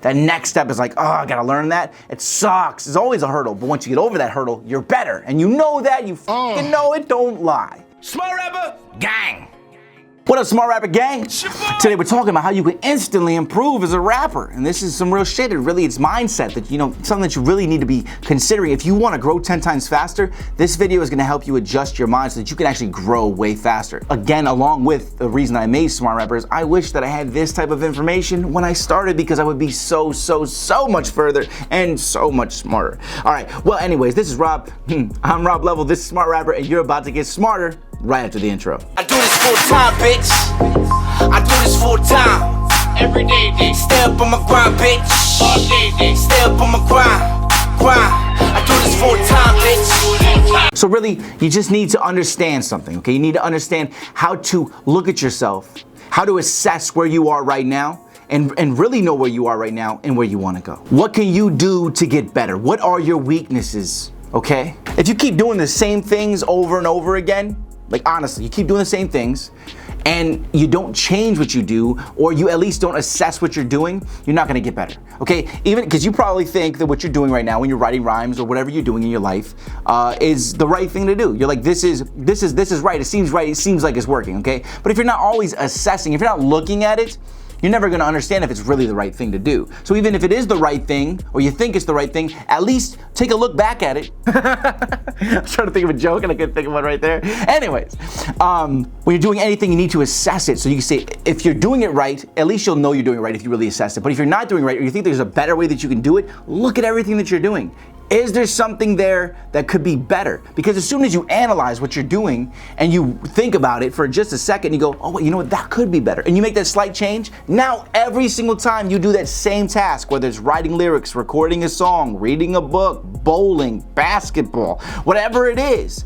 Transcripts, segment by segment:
that next step is like, oh, I gotta learn that. It sucks. It's always a hurdle, but once you get over that hurdle, you're better. And you know that, you fucking know it, don't lie. Smart Rapper Gang. What up, Smart Rapper Gang? Today we're talking about how you can instantly improve as a rapper. And this is some real shit. It's mindset that, something that you really need to be considering. If you want to grow 10 times faster, this video is going to help you adjust your mind so that you can actually grow way faster. Again, along with the reason I made Smart Rappers, I wish that I had this type of information when I started because I would be so much further and so much smarter. All right, well, anyways, this is Rob. I'm Rob Level, this is Smart Rapper, and you're about to get smarter right after the intro. I do this full time, bitch. I do this full time. Every day. Stay up on my grind, bitch. All day. Stay up on my grind. I do this full time, bitch. So really, you just need to understand something, okay? You need to understand how to look at yourself, how to assess where you are right now, and really know where you are right now and where you want to go. What can you do to get better? What are your weaknesses, okay? If you keep doing the same things over and over again, like honestly, you keep doing the same things and you don't change what you do, or you at least don't assess what you're doing, you're not gonna get better, okay? Even because you probably think that what you're doing right now when you're writing rhymes or whatever you're doing in your life is the right thing to do. You're like, this is right, it seems like it's working, okay? But if you're not always assessing, if you're not looking at it, you're never gonna understand if it's really the right thing to do. So even if it is the right thing, or you think it's the right thing, at least take a look back at it. I was trying to think of a joke and I couldn't think of one right there. Anyways, when you're doing anything, you need to assess it. So you can say, if you're doing it right, at least you'll know you're doing it right if you really assess it. But if you're not doing it right, or you think there's a better way that you can do it, look at everything that you're doing. Is there something there that could be better? Because as soon as you analyze what you're doing and you think about it for just a second, you go, oh, wait, you know what, that could be better. And you make that slight change. Now, every single time you do that same task, whether it's writing lyrics, recording a song, reading a book, bowling, basketball, whatever it is,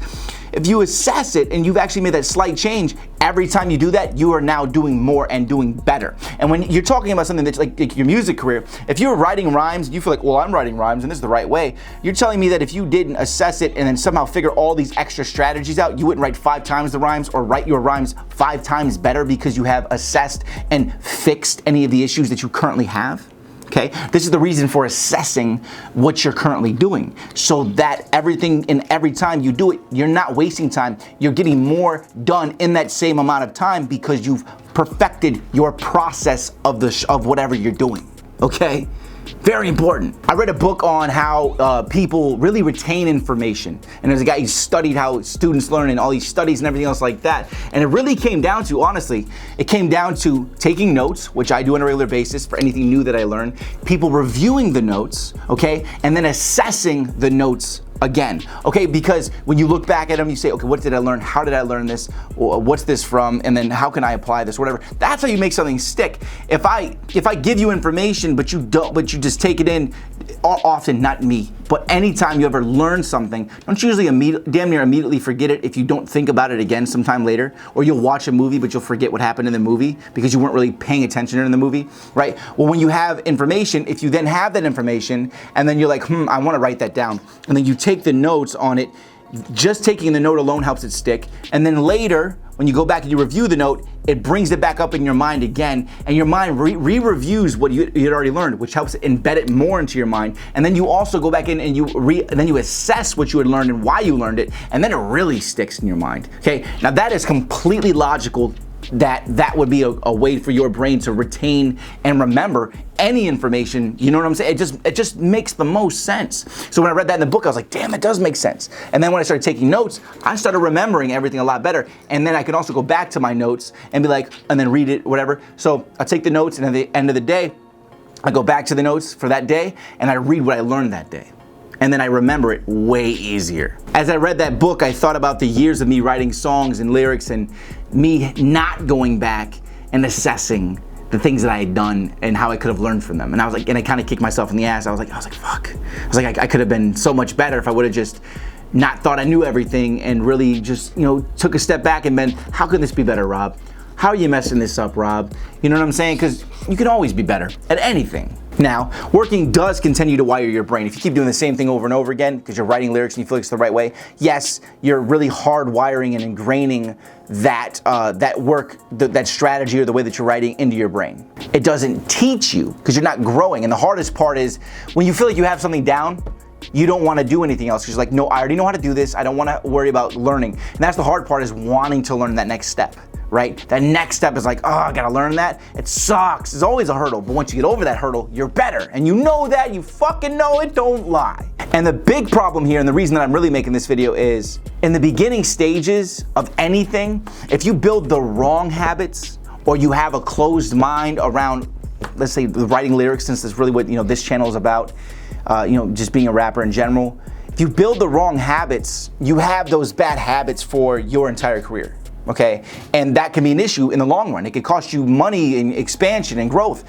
if you assess it and you've actually made that slight change, every time you do that, you are now doing more and doing better. And when you're talking about something that's like your music career, if you're writing rhymes, you feel like, well, I'm writing rhymes and this is the right way. You're telling me that if you didn't assess it and then somehow figure all these extra strategies out, you wouldn't write 5 times the rhymes or write your rhymes 5 times better because you have assessed and fixed any of the issues that you currently have? Okay, this is the reason for assessing what you're currently doing, so that everything and every time you do it, you're not wasting time. You're getting more done in that same amount of time because you've perfected your process of whatever you're doing. Okay, very important. I read a book on how people really retain information, and there's a guy who studied how students learn and all these studies and everything else like that. And it really came down to, honestly, it came down to taking notes, which I do on a regular basis for anything new that I learn, people reviewing the notes, okay, and then assessing the notes again, okay, because when you look back at them, you say, okay, what did I learn? How did I learn this? What's this from? And then how can I apply this? Whatever. That's how you make something stick. If I give you information, but you just take it in, often not me, but anytime you ever learn something, don't you usually damn near immediately forget it if you don't think about it again sometime later? Or you'll watch a movie, but you'll forget what happened in the movie because you weren't really paying attention in the movie, right? Well, when you have information, if you then have that information and then you're like, I want to write that down, and then you take the notes on it, just taking the note alone helps it stick. And then later, when you go back and you review the note, it brings it back up in your mind again, and your mind re-reviews what you had already learned, which helps embed it more into your mind. And then you also go back in and then you assess what you had learned and why you learned it, and then it really sticks in your mind. Okay, now that is completely logical. That would be a way for your brain to retain and remember any information. You know what I'm saying? It just makes the most sense. So when I read that in the book, I was like, damn, it does make sense. And then when I started taking notes, I started remembering everything a lot better. And then I could also go back to my notes and be like, and then read it, whatever. So I take the notes, and at the end of the day, I go back to the notes for that day and I read what I learned that day. And then I remember it way easier. As I read that book, I thought about the years of me writing songs and lyrics and me not going back and assessing the things that I had done and how I could have learned from them. And I was like, and I kind of kicked myself in the ass. I was like, fuck. I was like, I could have been so much better if I would have just not thought I knew everything and really just, took a step back and been, how can this be better, Rob? How are you messing this up, Rob? You know what I'm saying? Because you can always be better at anything. Now, working does continue to wire your brain. If you keep doing the same thing over and over again because you're writing lyrics and you feel like it's the right way, yes, you're really hard wiring and ingraining that that strategy or the way that you're writing into your brain. It doesn't teach you because you're not growing. And the hardest part is when you feel like you have something down, you don't want to do anything else. You're just like, no, I already know how to do this. I don't want to worry about learning. And that's the hard part, is wanting to learn that next step, right? That next step is like, oh, I gotta learn that. It sucks. It's always a hurdle. But once you get over that hurdle, you're better. And you know that. You fucking know it. Don't lie. And the big problem here, and the reason that I'm really making this video, is in the beginning stages of anything, if you build the wrong habits or you have a closed mind around, let's say, the writing lyrics, since that's really what this channel is about, just being a rapper in general. If you build the wrong habits, you have those bad habits for your entire career, okay? And that can be an issue in the long run. It could cost you money and expansion and growth.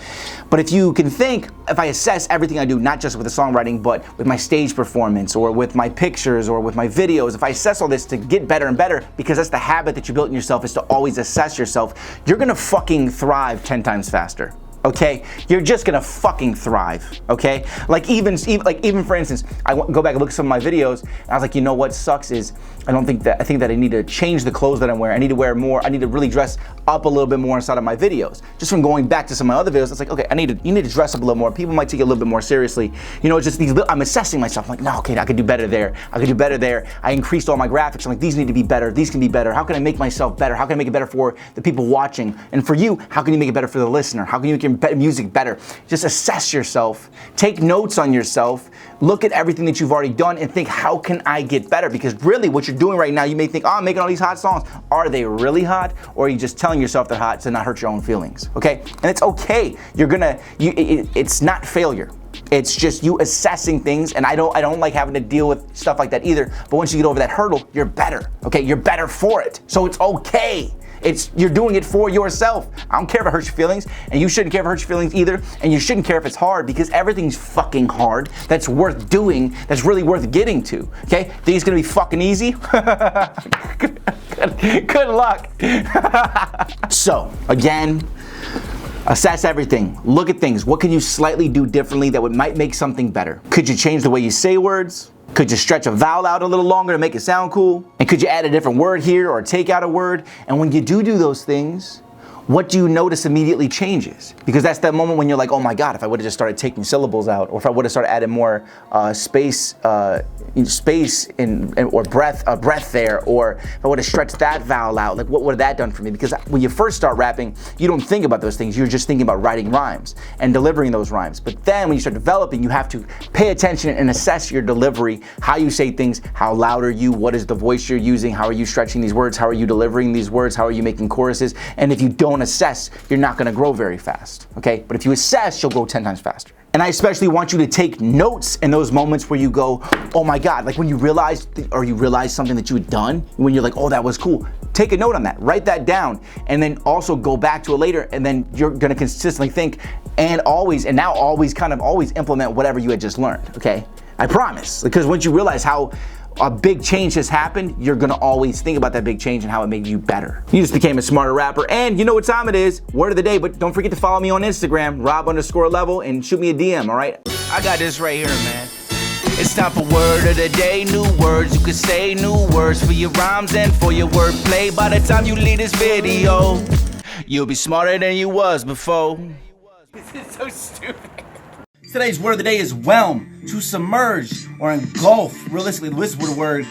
But if you can think, if I assess everything I do, not just with the songwriting, but with my stage performance or with my pictures or with my videos, if I assess all this to get better and better, because that's the habit that you built in yourself, is to always assess yourself, you're gonna fucking thrive 10 times faster. Okay, you're just gonna fucking thrive. Okay, like even for instance, I go back and look at some of my videos, and I was like, you know what sucks is I think that I need to change the clothes that I'm wearing. I need to wear more. I need to really dress up a little bit more inside of my videos. Just from going back to some of my other videos, it's like, okay, you need to dress up a little more. People might take it a little bit more seriously. It's just these. I'm assessing myself. I'm like, no, okay, I could do better there. I could do better there. I increased all my graphics. I'm like, these need to be better. These can be better. How can I make myself better? How can I make it better for the people watching? And for you, how can you make it better for the listener? How can you make your music better? Just assess yourself, take notes on yourself, look at everything that you've already done and think, how can I get better? Because really what you're doing right now, you may think, oh, I'm making all these hot songs. Are they really hot? Or are you just telling yourself they're hot to not hurt your own feelings? Okay? And it's okay. It's not failure. It's just you assessing things, and I don't like having to deal with stuff like that either. But once you get over that hurdle, you're better. Okay? You're better for it. So it's okay. You're doing it for yourself. I don't care if it hurts your feelings, and you shouldn't care if it hurts your feelings either, and you shouldn't care if it's hard, because everything's fucking hard that's worth doing, that's really worth getting to, okay? Think it's gonna be fucking easy? Good luck. So, again, assess everything. Look at things. What can you slightly do differently that might make something better? Could you change the way you say words? Could you stretch a vowel out a little longer to make it sound cool? And could you add a different word here or take out a word? And when you do those things, what do you notice immediately changes? Because that's that moment when you're like, oh my God, if I would have just started taking syllables out, or if I would have started adding more space or breath there, or if I would have stretched that vowel out, like what would have that done for me? Because when you first start rapping, you don't think about those things. You're just thinking about writing rhymes and delivering those rhymes. But then when you start developing, you have to pay attention and assess your delivery, how you say things, how loud are you, what is the voice you're using, how are you stretching these words, how are you delivering these words, how are you making choruses? And if you don't assess, you're not gonna grow very fast, okay? But if you assess, you'll grow 10 times faster. And I especially want you to take notes in those moments where you go, oh my God, like when you realize something that you had done, when you're like, oh, that was cool. Take a note on that, write that down, and then also go back to it later, and then you're gonna consistently think and always implement whatever you had just learned, okay? I promise, because once you realize how a big change has happened, you're gonna always think about that big change and how it made you better. You just became a smarter rapper, and you know what time it is. Word of the day, but don't forget to follow me on Instagram, Rob_level, and shoot me a DM, all right? I got this right here, man. It's time for word of the day. New words you can say, new words for your rhymes and for your wordplay. By the time you leave this video, you'll be smarter than you was before. This is so stupid. Today's word of the day is whelm, to submerge or engulf. Realistically, this is where the word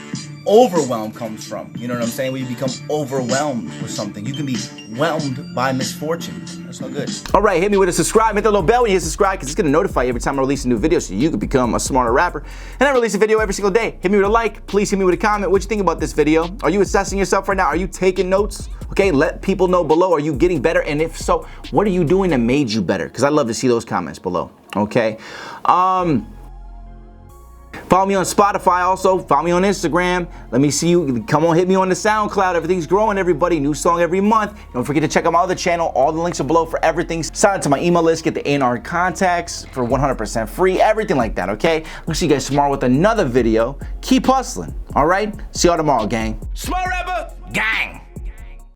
overwhelm comes from. You know what I'm saying? When you become overwhelmed with something, you can be whelmed by misfortune. That's no good. All right, hit me with a subscribe. Hit the little bell when you hit subscribe, because it's gonna notify you every time I release a new video, so you can become a smarter rapper. And I release a video every single day. Hit me with a like. Please hit me with a comment. What you think about this video? Are you assessing yourself right now? Are you taking notes? Okay, let people know below. Are you getting better? And if so, what are you doing that made you better? Because I'd love to see those comments below. Okay. Follow me on Spotify also. Follow me on Instagram. Let me see you. Come on, hit me on the SoundCloud. Everything's growing, everybody. New song every month. Don't forget to check out my other channel. All the links are below for everything. Sign up to my email list. Get the A&R contacts for 100% free. Everything like that, okay? I'll see you guys tomorrow with another video. Keep hustling, all right? See y'all tomorrow, gang. Smart rapper, gang.